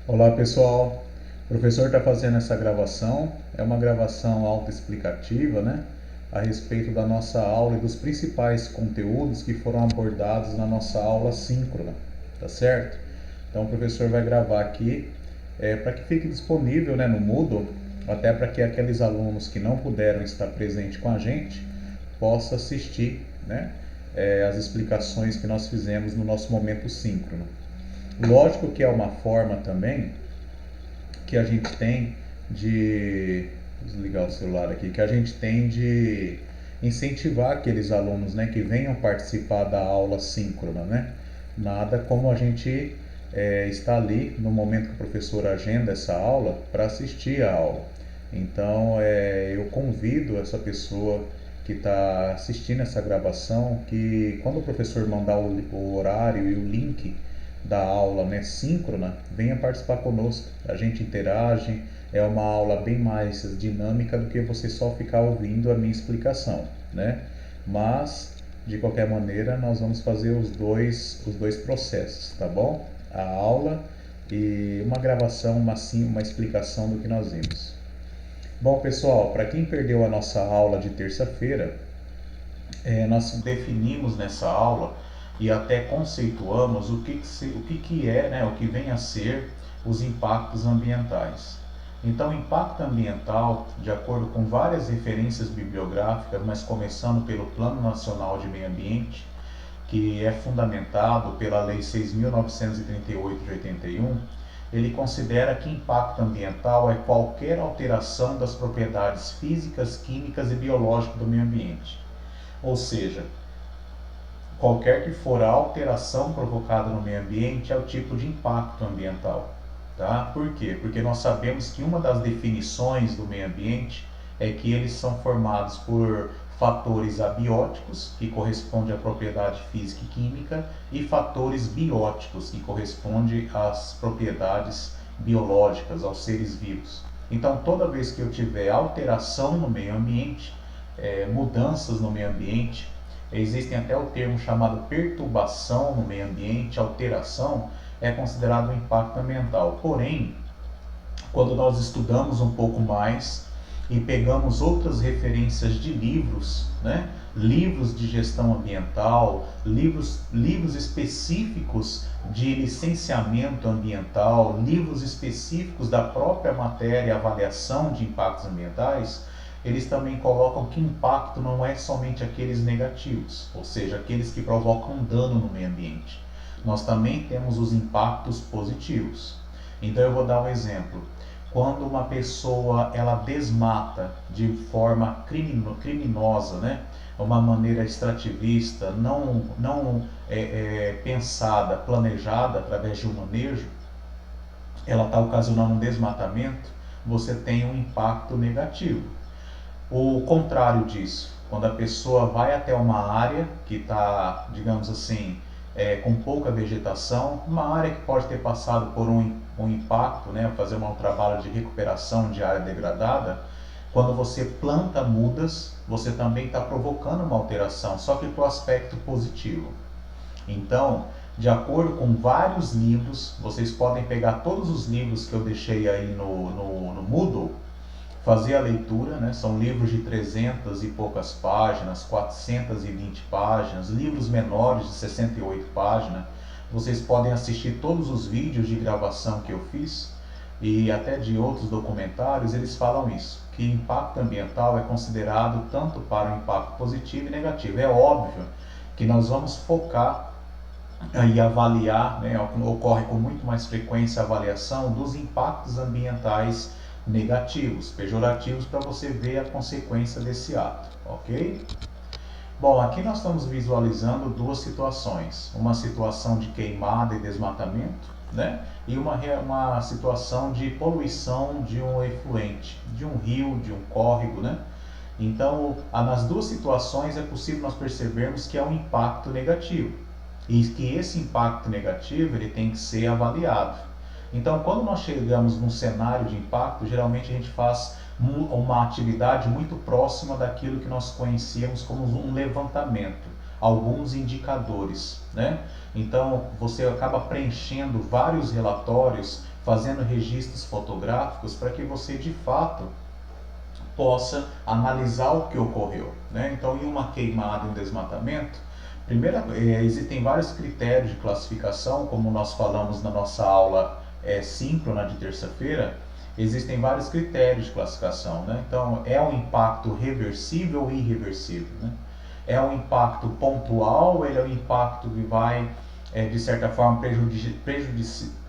Olá pessoal, o professor está fazendo essa gravação, é uma gravação autoexplicativa, né? A respeito da nossa aula e dos principais conteúdos que foram abordados na nossa aula síncrona, tá certo? Então o professor vai gravar aqui para que fique disponível, né, no Moodle, até para que aqueles alunos que não puderam estar presentes com a gente possam assistir, né, as explicações que nós fizemos no nosso momento síncrono. Lógico que é uma forma também que a gente tem de vou desligar o celular aqui, que a gente tem de incentivar aqueles alunos, né, que venham participar da aula síncrona, né? Nada como a gente está ali no momento que o professor agenda essa aula para assistir a aula. Então eu convido essa pessoa que está assistindo essa gravação que quando o professor mandar o horário e o link da aula, né, síncrona, venha participar conosco. A gente interage, é uma aula bem mais dinâmica do que você só ficar ouvindo a minha explicação, né? Mas de qualquer maneira nós vamos fazer os dois processos, tá bom? A aula e uma gravação, uma explicação do que nós vimos. Bom pessoal, para quem perdeu a nossa aula de terça-feira, nós definimos nessa aula e até conceituamos o que é, né, o que vem a ser os impactos ambientais. Então, impacto ambiental, de acordo com várias referências bibliográficas, mas começando pelo Plano Nacional de Meio Ambiente, que é fundamentado pela Lei 6.938 de 81, ele considera que impacto ambiental é qualquer alteração das propriedades físicas, químicas e biológicas do meio ambiente. Ou seja, qualquer que for a alteração provocada no meio ambiente é o tipo de impacto ambiental. Tá? Por quê? Porque nós sabemos que uma das definições do meio ambiente é que eles são formados por fatores abióticos, que correspondem à propriedade física e química, e fatores bióticos, que correspondem às propriedades biológicas, aos seres vivos. Então, toda vez que eu tiver alteração no meio ambiente, mudanças no meio ambiente, existem até o termo chamado perturbação no meio ambiente, alteração, é considerado um impacto ambiental. Porém, quando nós estudamos um pouco mais e pegamos outras referências de livros, né? Livros de gestão ambiental, livros específicos de licenciamento ambiental, livros específicos da própria matéria avaliação de impactos ambientais, eles também colocam que impacto não é somente aqueles negativos, ou seja, aqueles que provocam dano no meio ambiente. Nós também temos os impactos positivos. Então eu vou dar um exemplo. Quando uma pessoa ela desmata de forma criminosa, né? Uma maneira extrativista, não pensada, planejada através de um manejo, ela está ocasionando um desmatamento, você tem um impacto negativo. O contrário disso, quando a pessoa vai até uma área que está, digamos assim, com pouca vegetação, uma área que pode ter passado por um impacto, né, fazer um trabalho de recuperação de área degradada, quando você planta mudas, você também está provocando uma alteração, só que para o aspecto positivo. Então, de acordo com vários livros, vocês podem pegar todos os livros que eu deixei aí no Moodle, fazer a leitura, né? São livros de 300 e poucas páginas, 420 páginas, livros menores de 68 páginas. Vocês podem assistir todos os vídeos de gravação que eu fiz e até de outros documentários, eles falam isso, que impacto ambiental é considerado tanto para o impacto positivo e negativo. É óbvio que nós vamos focar e avaliar, né, ocorre com muito mais frequência a avaliação dos impactos ambientais negativos, pejorativos, para você ver a consequência desse ato, ok? Bom, aqui nós estamos visualizando duas situações, uma situação de queimada e desmatamento, né? E uma situação de poluição de um efluente, de um rio, de um córrego, né? Então, nas duas situações é possível nós percebermos que é um impacto negativo e que esse impacto negativo ele tem que ser avaliado. Então, quando nós chegamos num cenário de impacto, geralmente a gente faz uma atividade muito próxima daquilo que nós conhecíamos como um levantamento, alguns indicadores, né? Então, você acaba preenchendo vários relatórios fazendo registros fotográficos para que você de fato possa analisar o que ocorreu, né? Então, em uma queimada, em desmatamento, existem vários critérios de classificação, como nós falamos na nossa aula síncrona de terça-feira. Existem vários critérios de classificação, né? Então, é um impacto reversível ou irreversível, né? É um impacto pontual, ele é um impacto que vai, de certa forma,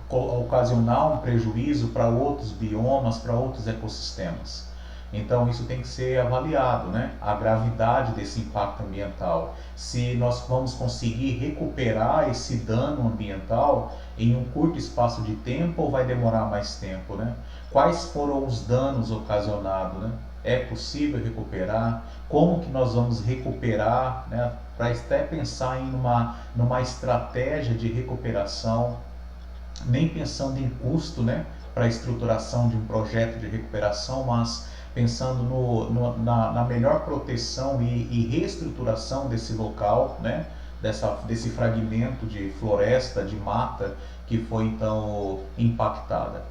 ocasionar um prejuízo para outros biomas, para outros ecossistemas. Então isso tem que ser avaliado, né? A gravidade desse impacto ambiental. Se nós vamos conseguir recuperar esse dano ambiental em um curto espaço de tempo ou vai demorar mais tempo, né? Quais foram os danos ocasionados, né? É possível recuperar? Como que nós vamos recuperar, né? Para até pensar em numa estratégia de recuperação, nem pensando em custo, né? Para a estruturação de um projeto de recuperação, mas pensando na melhor proteção e reestruturação desse local, né? Desse fragmento de floresta, de mata que foi então impactada.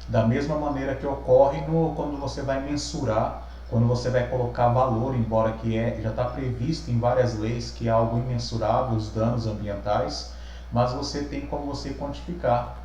Da mesma maneira que ocorre quando você vai mensurar, quando você vai colocar valor, embora que já está previsto em várias leis que é algo imensurável os danos ambientais, mas você tem como você quantificar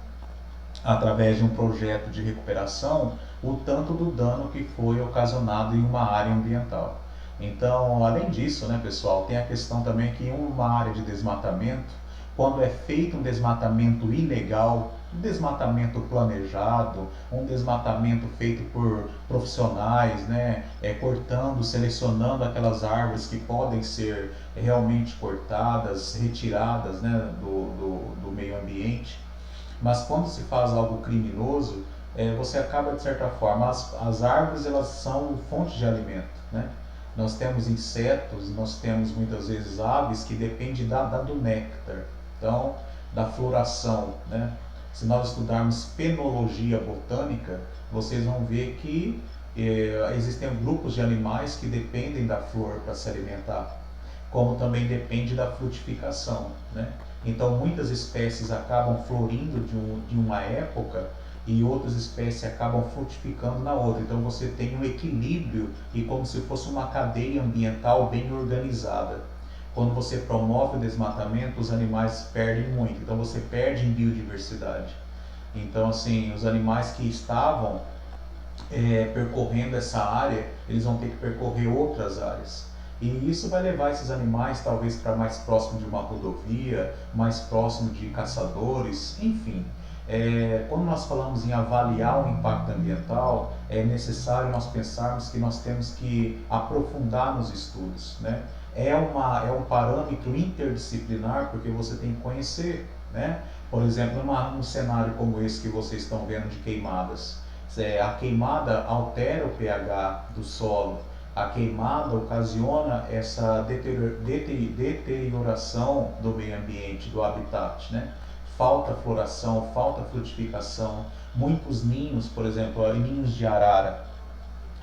através de um projeto de recuperação o tanto do dano que foi ocasionado em uma área ambiental. Então, além disso, né, pessoal, tem a questão também que em uma área de desmatamento, quando é feito um desmatamento ilegal, um desmatamento planejado, um desmatamento feito por profissionais, né, cortando, selecionando aquelas árvores que podem ser realmente cortadas, retiradas, né, do meio ambiente. Mas quando se faz algo criminoso, você acaba de certa forma, as árvores elas são fonte de alimento, né? Nós temos insetos, nós temos muitas vezes aves que dependem do néctar, então da floração, né? Se nós estudarmos penologia botânica, vocês vão ver que existem grupos de animais que dependem da flor para se alimentar, como também depende da frutificação, né? Então muitas espécies acabam florindo de uma época e outras espécies acabam frutificando na outra. Então você tem um equilíbrio e como se fosse uma cadeia ambiental bem organizada. Quando você promove o desmatamento, os animais perdem muito, então você perde em biodiversidade. Então assim, os animais que estavam percorrendo essa área, eles vão ter que percorrer outras áreas. E isso vai levar esses animais talvez para mais próximo de uma rodovia, mais próximo de caçadores, enfim. Quando nós falamos em avaliar o impacto ambiental, é necessário nós pensarmos que nós temos que aprofundar nos estudos, né? É um parâmetro interdisciplinar porque você tem que conhecer, né? Por exemplo, num cenário como esse que vocês estão vendo de queimadas, a queimada altera o pH do solo, a queimada ocasiona essa deterioração do meio ambiente, do habitat, né? Falta floração, falta frutificação, muitos ninhos, por exemplo, ninhos de arara,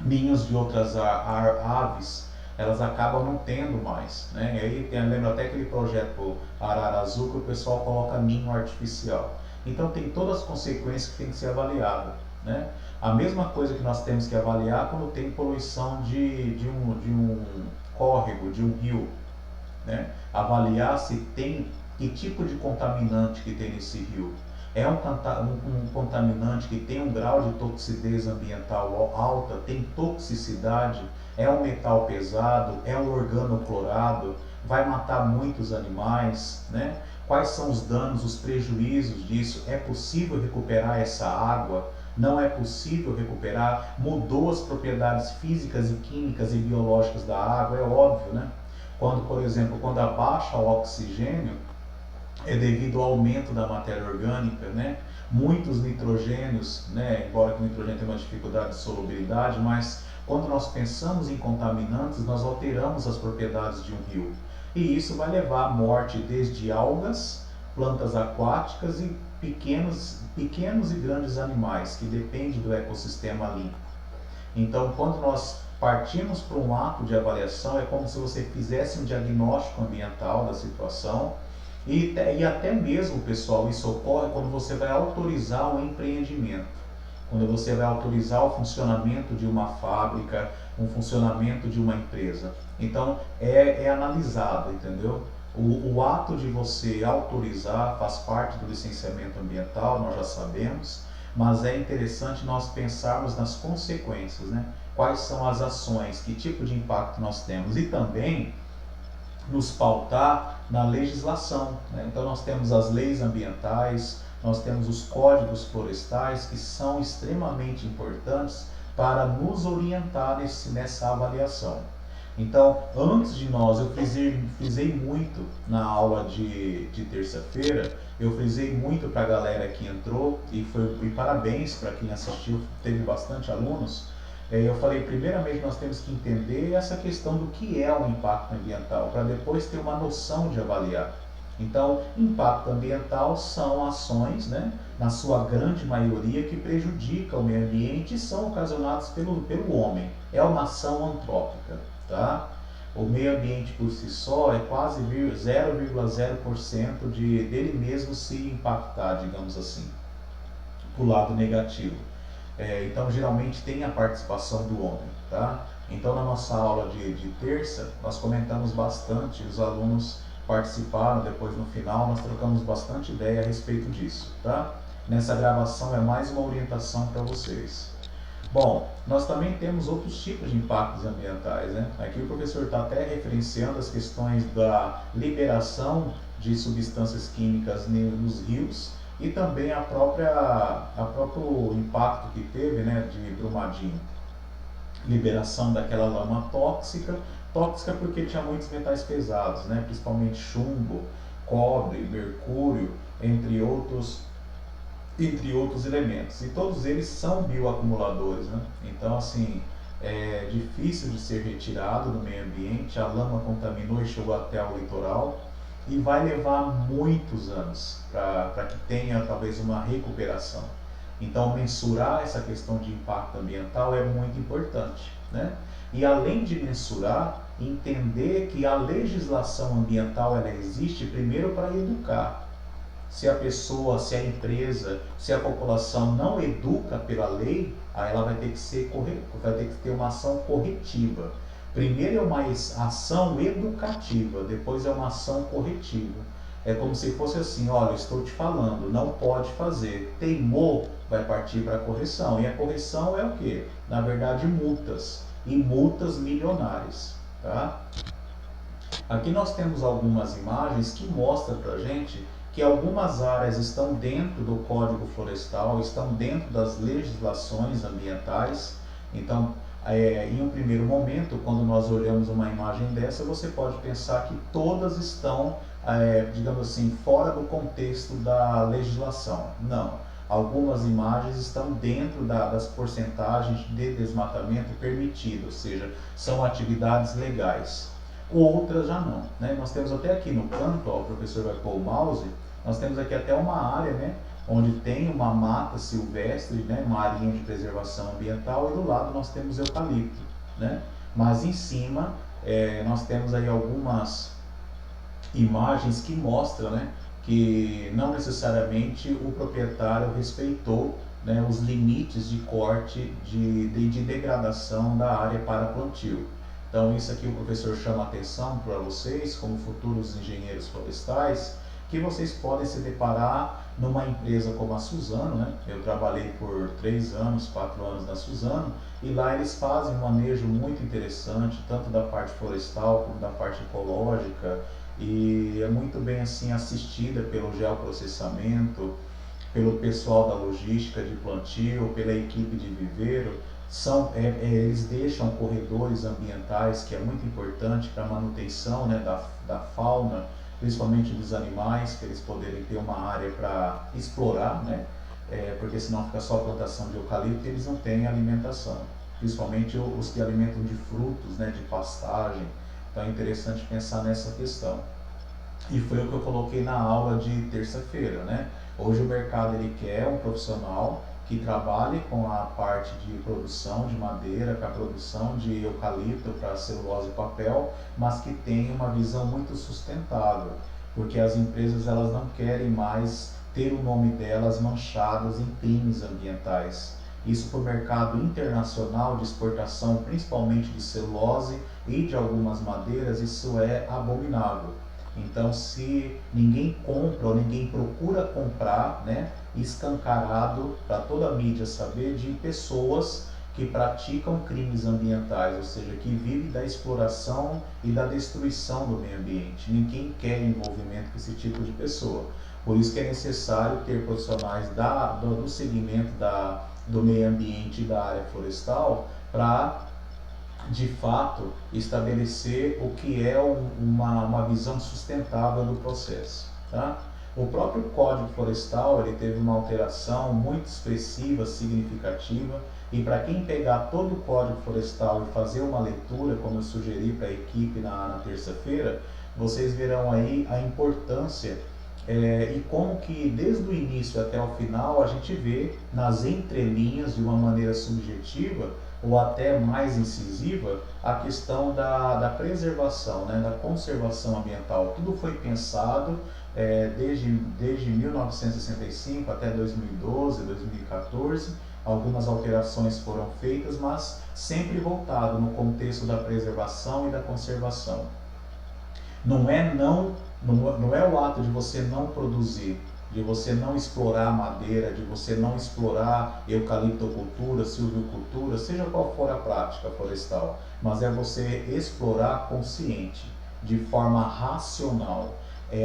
ninhos de outras aves, elas acabam não tendo mais, né? E aí lembra até aquele projeto Arara Azul que o pessoal coloca ninho artificial. Então tem todas as consequências que tem que ser avaliadas, né? A mesma coisa que nós temos que avaliar quando tem poluição de um córrego, de um rio, né? Avaliar se tem, que tipo de contaminante que tem nesse rio. É um contaminante que tem um grau de toxicidade ambiental alta, tem toxicidade, é um metal pesado, é um organoclorado, vai matar muitos animais, né? Quais são os danos, os prejuízos disso? É possível recuperar essa água? Não é possível recuperar? Mudou as propriedades físicas e químicas e biológicas da água? É óbvio, né? Por exemplo, quando abaixa o oxigênio, é devido ao aumento da matéria orgânica, né? Muitos nitrogênios, né? Embora que o nitrogênio tenha uma dificuldade de solubilidade, mas quando nós pensamos em contaminantes, nós alteramos as propriedades de um rio. E isso vai levar à morte desde algas, plantas aquáticas e pequenos e grandes animais que dependem do ecossistema limpo. Então, quando nós partimos para um ato de avaliação, é como se você fizesse um diagnóstico ambiental da situação E até mesmo, pessoal, isso ocorre quando você vai autorizar um empreendimento. Quando você vai autorizar o funcionamento de uma fábrica, um funcionamento de uma empresa. Então, é analisado, entendeu? O ato de você autorizar faz parte do licenciamento ambiental, nós já sabemos, mas é interessante nós pensarmos nas consequências, né? Quais são as ações, que tipo de impacto nós temos e também nos pautar na legislação, né? Então nós temos as leis ambientais, nós temos os códigos florestais que são extremamente importantes para nos orientar nessa avaliação. Então, antes de nós, eu frisei muito na aula de terça-feira, eu frisei muito para a galera que entrou e parabéns para quem assistiu, teve bastante alunos. Eu falei, primeiramente nós temos que entender essa questão do que é o impacto ambiental, para depois ter uma noção de avaliar. Então, impacto ambiental são ações, né, na sua grande maioria, que prejudicam o meio ambiente e são ocasionadas pelo homem. É uma ação antrópica. Tá? O meio ambiente por si só é quase 0,0% dele mesmo se impactar, digamos assim, para o lado negativo. Então, geralmente tem a participação do homem. Tá? Então, na nossa aula de terça, nós comentamos bastante, os alunos participaram, depois no final nós trocamos bastante ideia a respeito disso. Tá? Nessa gravação é mais uma orientação para vocês. Bom, nós também temos outros tipos de impactos ambientais, né? Aqui o professor está até referenciando as questões da liberação de substâncias químicas nos rios e também a próprio impacto que teve, né, de Brumadinho. Liberação daquela lama tóxica porque tinha muitos metais pesados, né? Principalmente chumbo, cobre, mercúrio, entre outros elementos. E todos eles são bioacumuladores, né? Então, assim, é difícil de ser retirado do meio ambiente, a lama contaminou e chegou até o litoral e vai levar muitos anos para que tenha talvez uma recuperação. Então, mensurar essa questão de impacto ambiental é muito importante, né? E além de mensurar, entender que a legislação ambiental ela existe primeiro para educar. Se a pessoa, se a empresa, se a população não educa pela lei, aí ela vai ter que ter uma ação corretiva. Primeiro é uma ação educativa, depois é uma ação corretiva. É como se fosse assim, olha, estou te falando, não pode fazer. Teimou, vai partir para a correção. E a correção é o quê? Na verdade, multas. E multas milionárias. Tá? Aqui nós temos algumas imagens que mostram para a gente que algumas áreas estão dentro do Código Florestal, estão dentro das legislações ambientais. Então, em um primeiro momento, quando nós olhamos uma imagem dessa, você pode pensar que todas estão, digamos assim, fora do contexto da legislação. Não. Algumas imagens estão dentro das porcentagens de desmatamento permitido, ou seja, são atividades legais. Outras já não, né? Nós temos até aqui no canto, ó, o professor vai pôr o mouse, nós temos aqui até uma área, né, onde tem uma mata silvestre, né, uma área de preservação ambiental, e do lado nós temos eucalipto, né? Mas em cima nós temos aí algumas imagens que mostram, né, que não necessariamente o proprietário respeitou, né, os limites de corte de degradação da área para plantio. Então isso aqui o professor chama a atenção para vocês, como futuros engenheiros florestais, que vocês podem se deparar numa empresa como a Suzano, né? Eu trabalhei por 3 anos, 4 anos na Suzano, e lá eles fazem um manejo muito interessante, tanto da parte florestal como da parte ecológica, e é muito bem assim assistida pelo geoprocessamento, pelo pessoal da logística de plantio, pela equipe de viveiro. Eles deixam corredores ambientais, que é muito importante para a manutenção, né, da fauna, principalmente dos animais, para eles poderem ter uma área para explorar, né, porque senão fica só a plantação de eucalipto e eles não têm alimentação, principalmente os que alimentam de frutos, né, de pastagem. Então é interessante pensar nessa questão. E foi o que eu coloquei na aula de terça-feira, né? Hoje o mercado ele quer um profissional que trabalhe com a parte de produção de madeira, com a produção de eucalipto para celulose e papel, mas que tenha uma visão muito sustentável. porque as empresas elas não querem mais ter o nome delas manchadas em crimes ambientais. Isso para o mercado internacional de exportação, principalmente de celulose e de algumas madeiras, isso é abominável. Então, se ninguém compra ou ninguém procura comprar, né, escancarado para toda a mídia saber de pessoas que praticam crimes ambientais, ou seja, que vivem da exploração e da destruição do meio ambiente. Ninguém quer envolvimento com esse tipo de pessoa. Por isso que é necessário ter profissionais do segmento do meio ambiente e da área florestal para, de fato, estabelecer o que é uma visão sustentável do processo. Tá? O próprio Código Florestal ele teve uma alteração muito expressiva, significativa, e para quem pegar todo o Código Florestal e fazer uma leitura, como eu sugeri para a equipe na terça-feira, vocês verão aí a importância e como que desde o início até o final a gente vê nas entrelinhas, de uma maneira subjetiva ou até mais incisiva, a questão da preservação, né, da conservação ambiental. Tudo foi pensado desde 1965 até 2012, 2014, algumas alterações foram feitas, mas sempre voltado no contexto da preservação e da conservação. Não é o ato de você não produzir, de você não explorar madeira, de você não explorar eucaliptocultura, silvicultura, seja qual for a prática florestal, mas é você explorar consciente, de forma racional,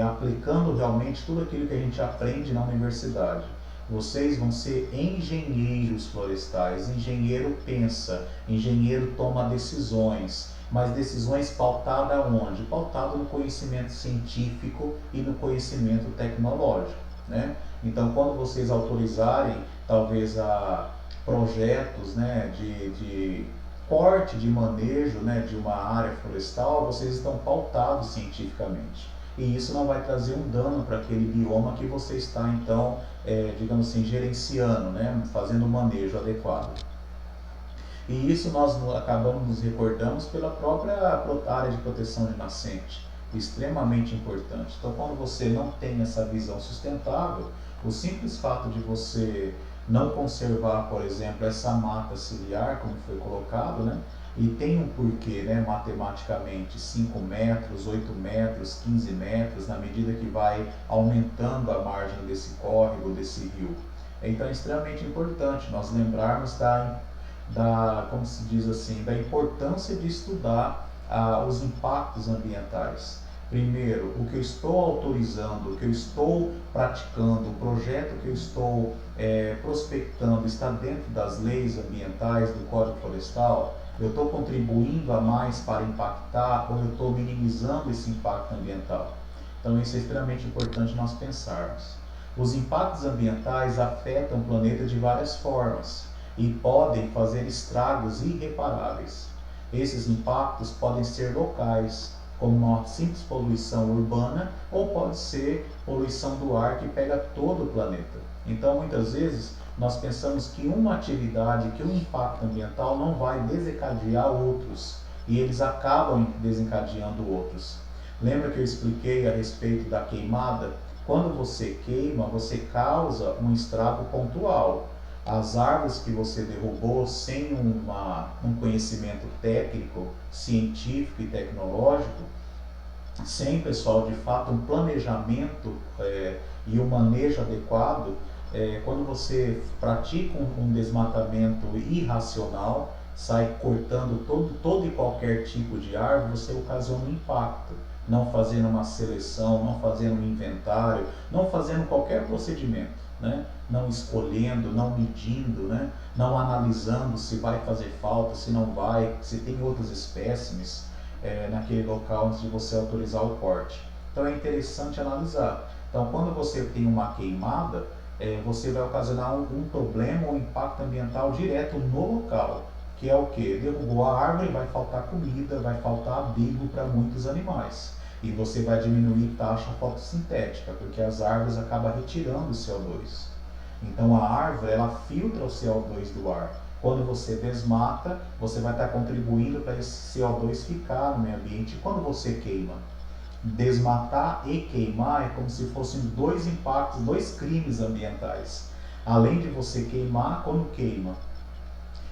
aplicando realmente tudo aquilo que a gente aprende na universidade. Vocês vão ser engenheiros florestais. Engenheiro pensa, engenheiro toma decisões, mas decisões pautadas onde? Pautado no conhecimento científico e no conhecimento tecnológico, né? Então, quando vocês autorizarem, talvez, a projetos, né, de corte, de manejo, né, de uma área florestal, vocês estão pautados cientificamente. E isso não vai trazer um dano para aquele bioma que você está, então, digamos assim, gerenciando, né, fazendo um manejo adequado. E isso nós acabamos nos recordamos pela própria área de proteção de nascente, extremamente importante. Então, quando você não tem essa visão sustentável, o simples fato de você não conservar, por exemplo, essa mata ciliar, como foi colocado, né? E tem um porquê, né, matematicamente, 5 metros, 8 metros, 15 metros, na medida que vai aumentando a margem desse córrego, desse rio. Então é extremamente importante nós lembrarmos como se diz assim, da importância de estudar os impactos ambientais. Primeiro, o que eu estou autorizando, o que eu estou praticando, o projeto que eu estou prospectando está dentro das leis ambientais do Código Florestal? Eu estou contribuindo a mais para impactar ou eu estou minimizando esse impacto ambiental? Então isso é extremamente importante nós pensarmos. Os impactos ambientais afetam o planeta de várias formas e podem fazer estragos irreparáveis. Esses impactos podem ser locais, como uma simples poluição urbana, ou pode ser poluição do ar que pega todo o planeta. Então, muitas vezes, nós pensamos que uma atividade, que um impacto ambiental não vai desencadear outros, e eles acabam desencadeando outros. Lembra que eu expliquei a respeito da queimada? Quando você queima, você causa um estrago pontual. As árvores que você derrubou sem um conhecimento técnico, científico e tecnológico, sem, pessoal, de fato, um planejamento e um manejo adequado, quando você pratica um desmatamento irracional, sai cortando todo e qualquer tipo de árvore, você ocasiona um impacto, não fazendo uma seleção, não fazendo um inventário, não fazendo qualquer procedimento, né? Não escolhendo, não medindo, né? Não analisando se vai fazer falta, se não vai, se tem outros espécimes naquele local antes de você autorizar o corte. Então é interessante analisar. Então, quando você tem uma queimada, você vai ocasionar um problema ou impacto ambiental direto no local, que é o que? Derrubou a árvore, vai faltar comida, vai faltar abrigo para muitos animais. E você vai diminuir taxa fotossintética, porque as árvores acabam retirando o CO2. Então a árvore, ela filtra o CO2 do ar. Quando você desmata, você vai estar contribuindo para esse CO2 ficar no meio ambiente. E quando você queima? Desmatar e queimar é como se fossem dois impactos, dois crimes ambientais. Além de você queimar, quando queima.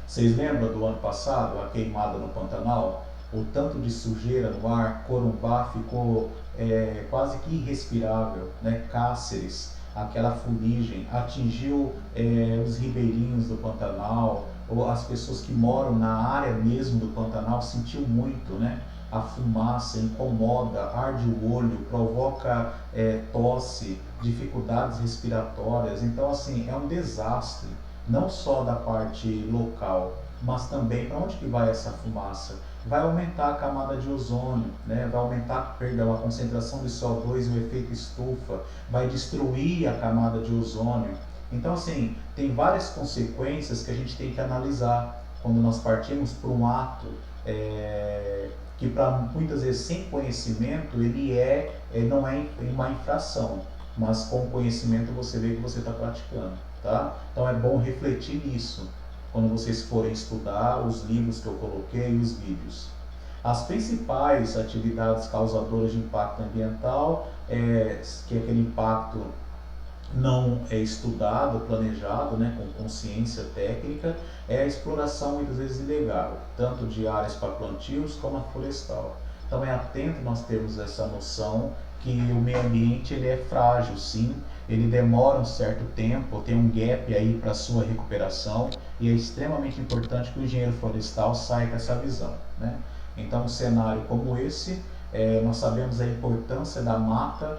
Vocês lembram do ano passado, a queimada no Pantanal? O tanto de sujeira no ar, Corumbá ficou quase que irrespirável, né? Cáceres, aquela fuligem, atingiu os ribeirinhos do Pantanal, ou as pessoas que moram na área mesmo do Pantanal sentiu muito, né? A fumaça incomoda, arde o olho, provoca tosse, dificuldades respiratórias. Então, assim, é um desastre, não só da parte local, mas também para onde que vai essa fumaça? Vai aumentar a camada de ozônio, né? Vai aumentar, perdão, a concentração de CO2 e o efeito estufa, vai destruir a camada de ozônio. Então, assim, tem várias consequências que a gente tem que analisar quando nós partimos para um ato que, para muitas vezes, sem conhecimento, ele não é uma infração, mas com conhecimento você vê que você está praticando, tá? Então é bom refletir nisso quando vocês forem estudar os livros que eu coloquei e os vídeos. As principais atividades causadoras de impacto ambiental, que é aquele impacto não é estudado, planejado, né, com consciência técnica, é a exploração muitas vezes ilegal, tanto de áreas para plantios como a florestal. Então é atento nós termos essa noção que o meio ambiente ele é frágil, sim, ele demora um certo tempo, tem um gap aí para sua recuperação e é extremamente importante que o engenheiro florestal saia com essa visão, né? Então um cenário como esse, nós sabemos a importância da mata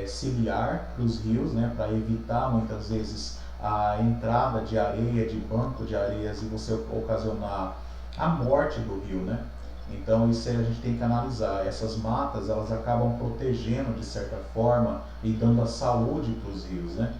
ciliar para os rios, né, para evitar muitas vezes a entrada de areia, de banco de areias e você ocasionar a morte do rio, né? Então isso aí a gente tem que analisar. Essas matas elas acabam protegendo de certa forma e dando a saúde para os rios, né?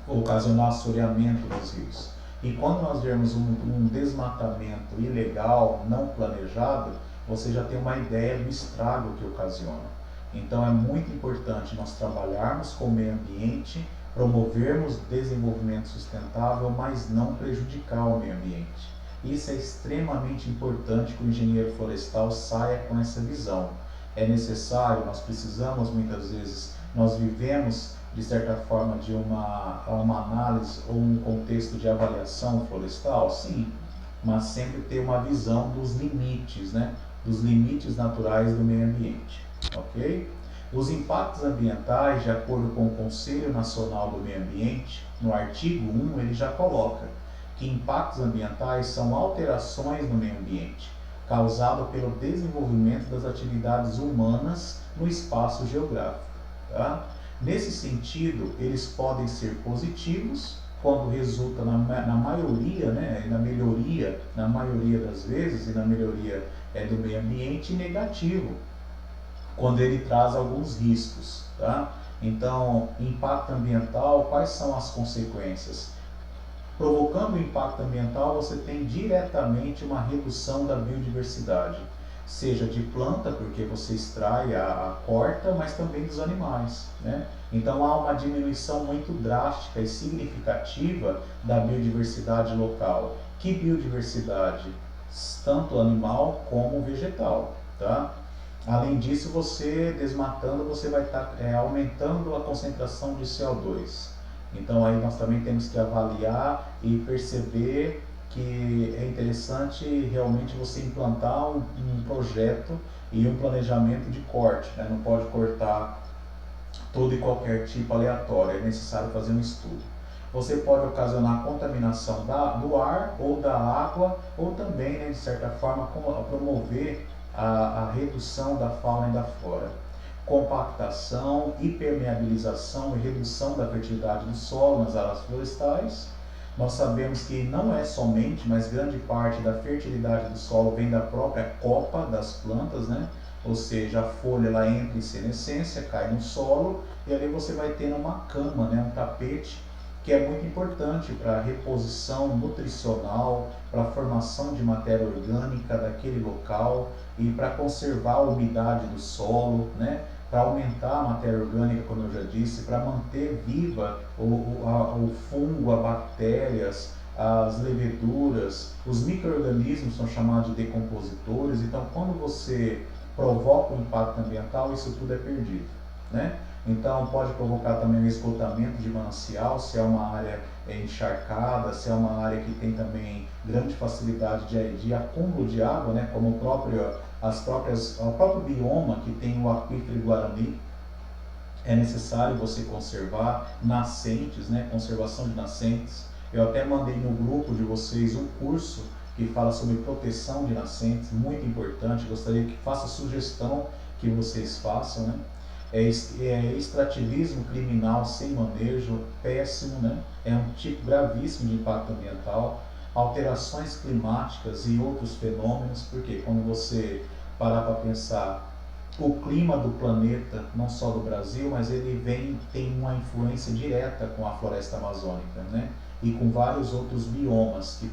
Ocasionar assoreamento dos rios. E quando nós vemos um desmatamento ilegal, não planejado, você já tem uma ideia do estrago que ocasiona. Então é muito importante nós trabalharmos com o meio ambiente, promovermos desenvolvimento sustentável, mas não prejudicar o meio ambiente. Isso é extremamente importante que o engenheiro florestal saia com essa visão. É necessário, nós precisamos muitas vezes, nós vivemos de certa forma de uma análise ou um contexto de avaliação florestal? Sim, mas sempre ter uma visão dos limites, né? Dos limites naturais do meio ambiente. Ok? Os impactos ambientais, de acordo com o Conselho Nacional do Meio Ambiente, no artigo 1, ele já coloca que impactos ambientais são alterações no meio ambiente, causado pelo desenvolvimento das atividades humanas no espaço geográfico. Tá? Nesse sentido, eles podem ser positivos, quando resulta na maioria, né, na melhoria, na maioria das vezes, e na melhoria do meio ambiente, e negativo, quando ele traz alguns riscos, tá? Então, impacto ambiental, quais são as consequências? Provocando o impacto ambiental, você tem diretamente uma redução da biodiversidade, seja de planta, porque você extrai a corta, mas também dos animais, né? Então há uma diminuição muito drástica e significativa da biodiversidade local. Que biodiversidade? Tanto animal como vegetal, tá? Além disso, você desmatando, você vai estar aumentando a concentração de CO2. Então aí nós também temos que avaliar e perceber que é interessante realmente você implantar um projeto e um planejamento de corte, né? Não pode cortar todo e qualquer tipo aleatório, é necessário fazer um estudo. Você pode ocasionar contaminação do ar ou da água, ou também, né, de certa forma, promover a redução da fauna e da flora. Compactação, impermeabilização e redução da fertilidade do solo nas áreas florestais. Nós sabemos que não é somente, mas grande parte da fertilidade do solo vem da própria copa das plantas, né? Ou seja, a folha ela entra em senescência, cai no solo e ali você vai tendo uma cama, né? Um tapete, que é muito importante para a reposição nutricional, para a formação de matéria orgânica daquele local e para conservar a umidade do solo, né? Para aumentar a matéria orgânica, como eu já disse, para manter viva o fungo, as bactérias, as leveduras, os micro-organismos são chamados de decompositores. Então, quando você provoca o impacto ambiental, isso tudo é perdido, né? Então pode provocar também o esgotamento de manancial, se é uma área encharcada, se é uma área que tem também grande facilidade de acúmulo de água, né? Como o próprio bioma que tem o aquífero Guarani, é necessário você conservar nascentes, né? Conservação de nascentes. Eu até mandei no grupo de vocês um curso que fala sobre proteção de nascentes, muito importante. Gostaria que faça sugestão que vocês façam, né? Extrativismo criminal sem manejo, péssimo, né? É um tipo gravíssimo de impacto ambiental. Alterações climáticas e outros fenômenos, porque quando você parar para pensar, o clima do planeta, não só do Brasil, mas ele tem uma influência direta com a floresta amazônica, né? E com vários outros biomas que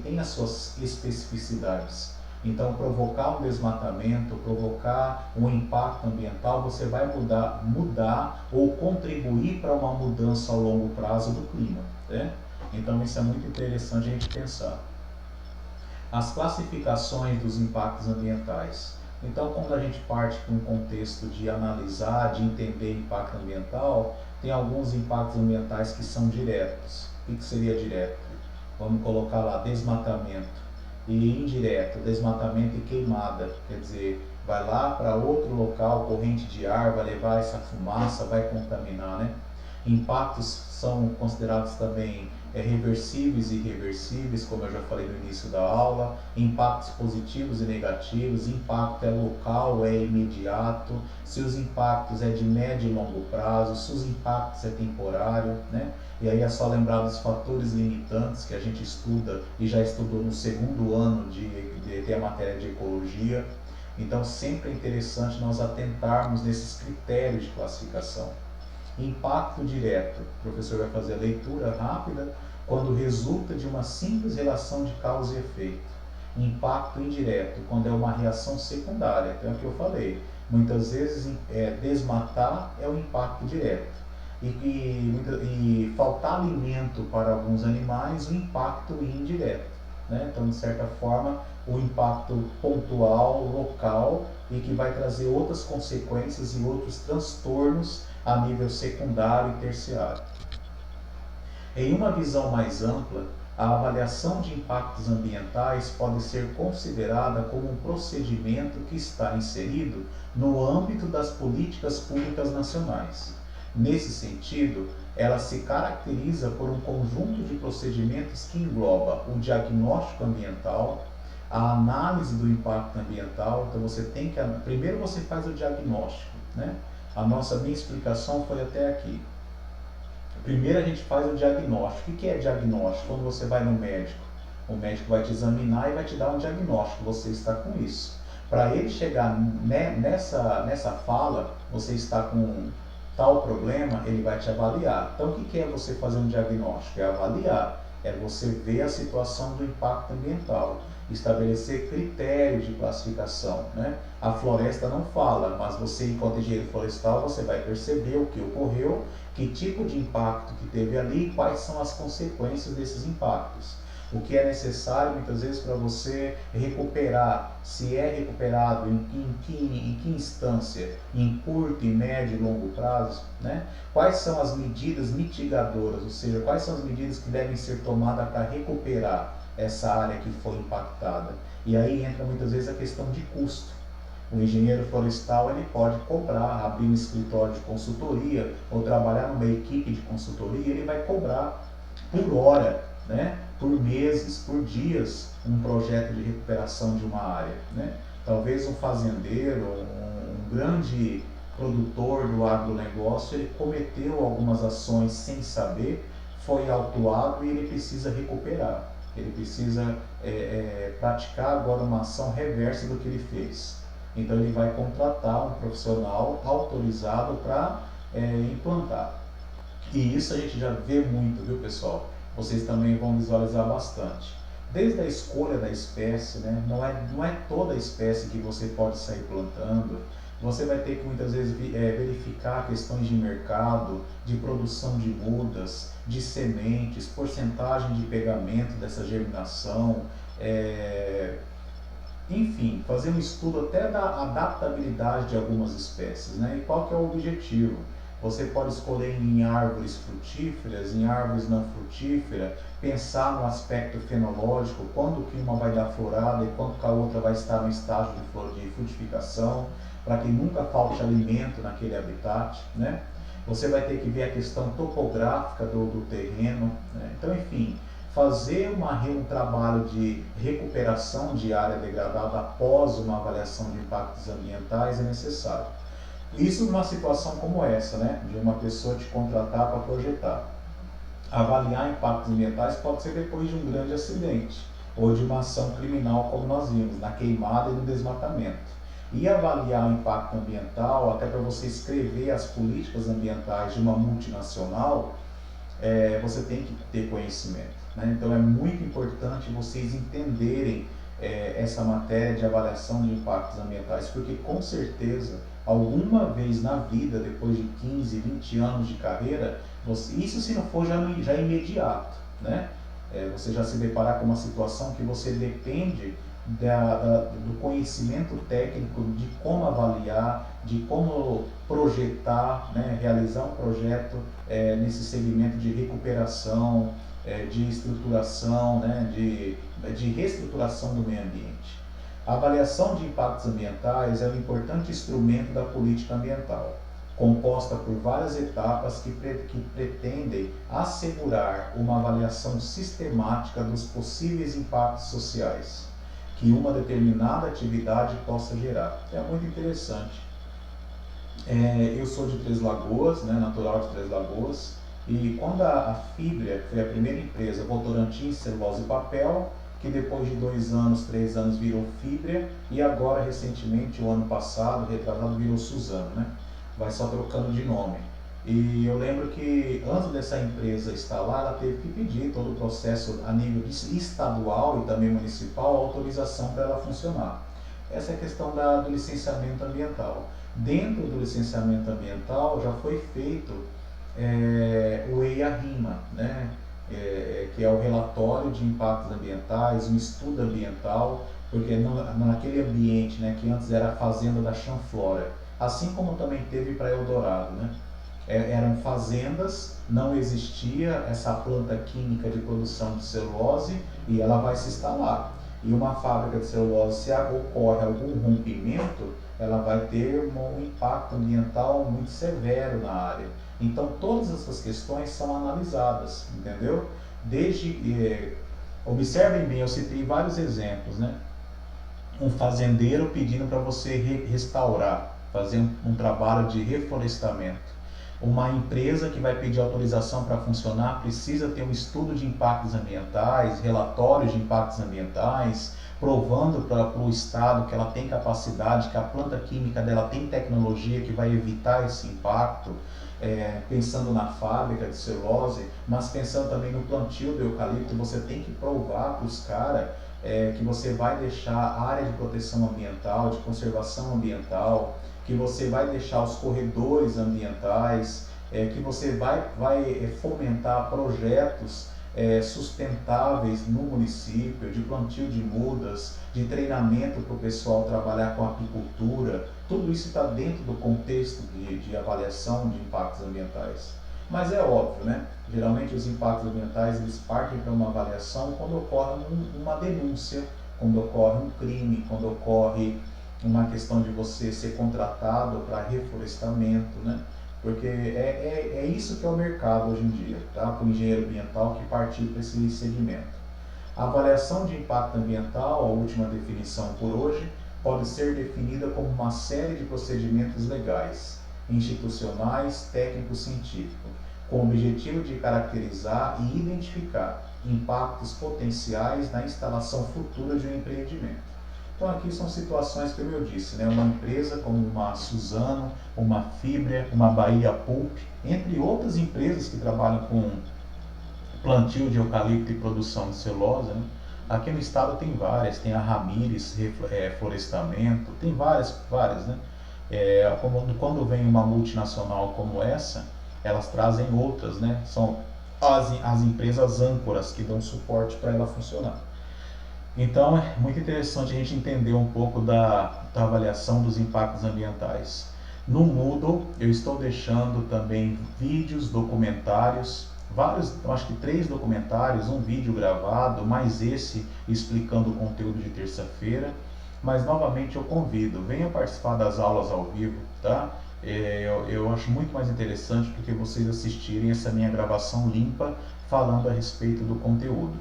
têm as suas especificidades. Então, provocar um desmatamento, provocar um impacto ambiental, você vai mudar ou contribuir para uma mudança ao longo prazo do clima, né? Então, isso é muito interessante a gente pensar. As classificações dos impactos ambientais. Então, quando a gente parte para um contexto de analisar, de entender impacto ambiental, tem alguns impactos ambientais que são diretos. O que seria direto? Vamos colocar lá desmatamento. E indireto, desmatamento e queimada, quer dizer, vai lá para outro local, corrente de ar, vai levar essa fumaça, vai contaminar, né? Impactos são considerados também reversíveis e irreversíveis, como eu já falei no início da aula. Impactos positivos e negativos, impacto é local, é imediato, se os impactos é de médio e longo prazo, se os impactos é temporário, né? E aí é só lembrar dos fatores limitantes que a gente estuda e já estudou no segundo ano de ter a matéria de ecologia. Então sempre é interessante nós atentarmos nesses critérios de classificação. Impacto direto, o professor vai fazer a leitura rápida, quando resulta de uma simples relação de causa e efeito. Impacto indireto, quando é uma reação secundária, então é o que eu falei. Muitas vezes desmatar é o impacto direto. E faltar alimento para alguns animais, o impacto indireto, né? Então, de certa forma, o impacto pontual, local, e que vai trazer outras consequências e outros transtornos a nível secundário e terciário. Em uma visão mais ampla, a avaliação de impactos ambientais pode ser considerada como um procedimento que está inserido no âmbito das políticas públicas nacionais. Nesse sentido, ela se caracteriza por um conjunto de procedimentos que engloba o diagnóstico ambiental, a análise do impacto ambiental. Então primeiro você faz o diagnóstico, né? Minha explicação foi até aqui. Primeiro a gente faz o diagnóstico. O que é diagnóstico? Quando você vai no médico, o médico vai te examinar e vai te dar um diagnóstico, você está com isso. Para ele chegar nessa fala, você está com tal problema, ele vai te avaliar. Então o que é você fazer um diagnóstico? É avaliar, é você ver a situação do impacto ambiental, estabelecer critérios de classificação, né? A floresta não fala, mas você, enquanto engenheiro florestal, você vai perceber o que ocorreu, que tipo de impacto que teve ali e quais são as consequências desses impactos. O que é necessário muitas vezes para você recuperar, se é recuperado, em que instância, em curto, em médio e longo prazo, né? Quais são as medidas mitigadoras, ou seja, quais são as medidas que devem ser tomadas para recuperar essa área que foi impactada. E aí entra muitas vezes a questão de custo. O engenheiro florestal ele pode cobrar, abrir um escritório de consultoria ou trabalhar numa equipe de consultoria, ele vai cobrar por hora, né? Por meses, por dias, um projeto de recuperação de uma área, né? Talvez um fazendeiro, um grande produtor do agronegócio, ele cometeu algumas ações sem saber, foi autuado e ele precisa recuperar. Ele precisa praticar agora uma ação reversa do que ele fez. Então ele vai contratar um profissional autorizado para implantar. E isso a gente já vê muito, viu pessoal? Vocês também vão visualizar bastante. Desde a escolha da espécie, né? Não é toda a espécie que você pode sair plantando. Você vai ter que muitas vezes verificar questões de mercado, de produção de mudas, de sementes, porcentagem de pegamento dessa germinação, Enfim, fazer um estudo até da adaptabilidade de algumas espécies, né? E qual que é o objetivo? Você pode escolher em árvores frutíferas, em árvores não frutíferas, pensar no aspecto fenológico, quando que uma vai dar florada e quando que a outra vai estar no estágio de frutificação, para que nunca falte alimento naquele habitat, né? Você vai ter que ver a questão topográfica do terreno, né? Então, enfim, fazer um trabalho de recuperação de área degradada após uma avaliação de impactos ambientais é necessário. Isso numa situação como essa, né, de uma pessoa te contratar para projetar. Avaliar impactos ambientais pode ser depois de um grande acidente ou de uma ação criminal, como nós vimos, na queimada e no desmatamento. E avaliar o impacto ambiental, até para você escrever as políticas ambientais de uma multinacional, você tem que ter conhecimento, né? Então é muito importante vocês entenderem essa matéria de avaliação de impactos ambientais, porque com certeza, alguma vez na vida, depois de 15, 20 anos de carreira, isso se não for já imediato, né? Você já se deparar com uma situação que você depende do conhecimento técnico de como avaliar, de como projetar, né, realizar um projeto nesse segmento de recuperação, de estruturação, né, de reestruturação do meio ambiente. A avaliação de impactos ambientais é um importante instrumento da política ambiental, composta por várias etapas que pretendem assegurar uma avaliação sistemática dos possíveis impactos sociais que uma determinada atividade possa gerar. É muito interessante. Eu sou de Três Lagoas, né, natural de Três Lagoas, e quando a Fibria foi a primeira empresa, Votorantim, celulose e papel, que depois de 2 anos, 3 anos virou Fibria, e agora recentemente, o ano passado, retrasado, virou Suzano, né? Vai só trocando de nome. E eu lembro que antes dessa empresa estar lá, ela teve que pedir todo o processo a nível estadual e também municipal, autorização para ela funcionar. Essa é a questão do licenciamento ambiental. Dentro do licenciamento ambiental já foi feito o EIA-RIMA, né? Que é o relatório de impactos ambientais, um estudo ambiental, porque naquele ambiente, né, que antes era a fazenda da Chanflora, assim como também teve para Eldorado, né? Eram fazendas, não existia essa planta química de produção de celulose e ela vai se instalar. E uma fábrica de celulose, se ocorre algum rompimento, ela vai ter um impacto ambiental muito severo na área. Então todas essas questões são analisadas, entendeu? Observem bem, eu citei vários exemplos, né? Um fazendeiro pedindo para você restaurar, fazer um trabalho de reflorestamento. Uma empresa que vai pedir autorização para funcionar precisa ter um estudo de impactos ambientais, relatórios de impactos ambientais, provando para o Estado que ela tem capacidade, que a planta química dela tem tecnologia que vai evitar esse impacto, pensando na fábrica de celulose, mas pensando também no plantio do eucalipto, você tem que provar para os caras que você vai deixar a área de proteção ambiental, de conservação ambiental, que você vai deixar os corredores ambientais, que você vai fomentar projetos sustentáveis no município, de plantio de mudas, de treinamento para o pessoal trabalhar com apicultura. Tudo isso está dentro do contexto de avaliação de impactos ambientais. Mas é óbvio, né? Geralmente os impactos ambientais eles partem para uma avaliação quando ocorre uma denúncia, quando ocorre um crime, quando ocorre uma questão de você ser contratado para reflorestamento, né? Porque é isso que é o mercado hoje em dia, tá? Para o engenheiro ambiental que partiu para esse segmento. A avaliação de impacto ambiental, a última definição por hoje, pode ser definida como uma série de procedimentos legais, institucionais, técnicos, científicos, com o objetivo de caracterizar e identificar impactos potenciais na instalação futura de um empreendimento. Então aqui são situações, como eu disse, né? Uma empresa como uma Suzano, uma Fibria, uma Bahia Pulp, entre outras empresas que trabalham com plantio de eucalipto e produção de celulose, né? Aqui no estado tem várias, tem a Ramires Florestamento, tem várias, né? Quando vem uma multinacional como essa, elas trazem outras, né? São as empresas âncoras que dão suporte para ela funcionar. Então é muito interessante a gente entender um pouco da avaliação dos impactos ambientais. No Moodle eu estou deixando também vídeos, documentários, vários, eu acho que 3 documentários, um vídeo gravado, mais esse explicando o conteúdo de terça-feira. Mas novamente eu convido, venha participar das aulas ao vivo, tá? Eu acho muito mais interessante porque vocês assistirem essa minha gravação limpa falando a respeito do conteúdo.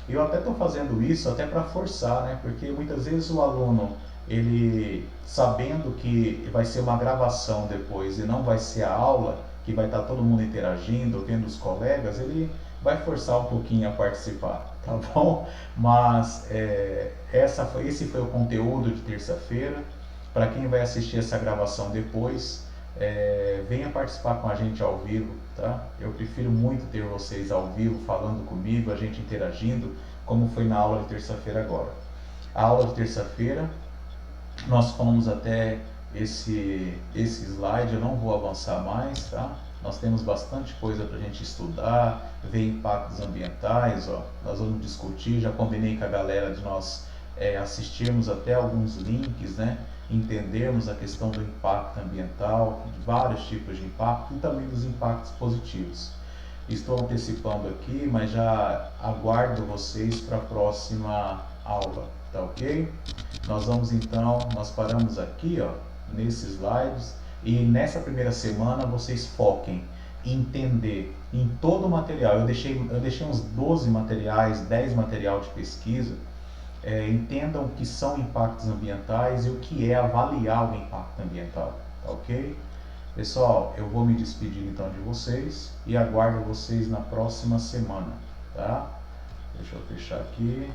Eu até estou fazendo isso até para forçar, né? Porque muitas vezes o aluno, ele sabendo que vai ser uma gravação depois e não vai ser a aula, que vai estar todo mundo interagindo, vendo os colegas, ele vai forçar um pouquinho a participar, tá bom? Mas esse foi o conteúdo de terça-feira. Para quem vai assistir essa gravação depois, venha participar com a gente ao vivo, tá? Eu prefiro muito ter vocês ao vivo falando comigo, a gente interagindo, como foi na aula de terça-feira agora. A aula de terça-feira, nós falamos até esse slide, eu não vou avançar mais, tá? Nós temos bastante coisa para a gente estudar, ver impactos ambientais, ó. Nós vamos discutir, já combinei com a galera de nós assistirmos até alguns links, né? Entendermos a questão do impacto ambiental, de vários tipos de impacto e também dos impactos positivos. Estou antecipando aqui, mas já aguardo vocês para a próxima aula, tá ok? Nós vamos então, nós paramos aqui, ó, nesses slides, e nessa primeira semana vocês foquem em entender em todo o material. Eu deixei uns 12 materiais, 10 material de pesquisa. Entendam o que são impactos ambientais e o que é avaliar o impacto ambiental, tá ok? Pessoal, eu vou me despedir então de vocês e aguardo vocês na próxima semana, tá? Deixa eu fechar aqui.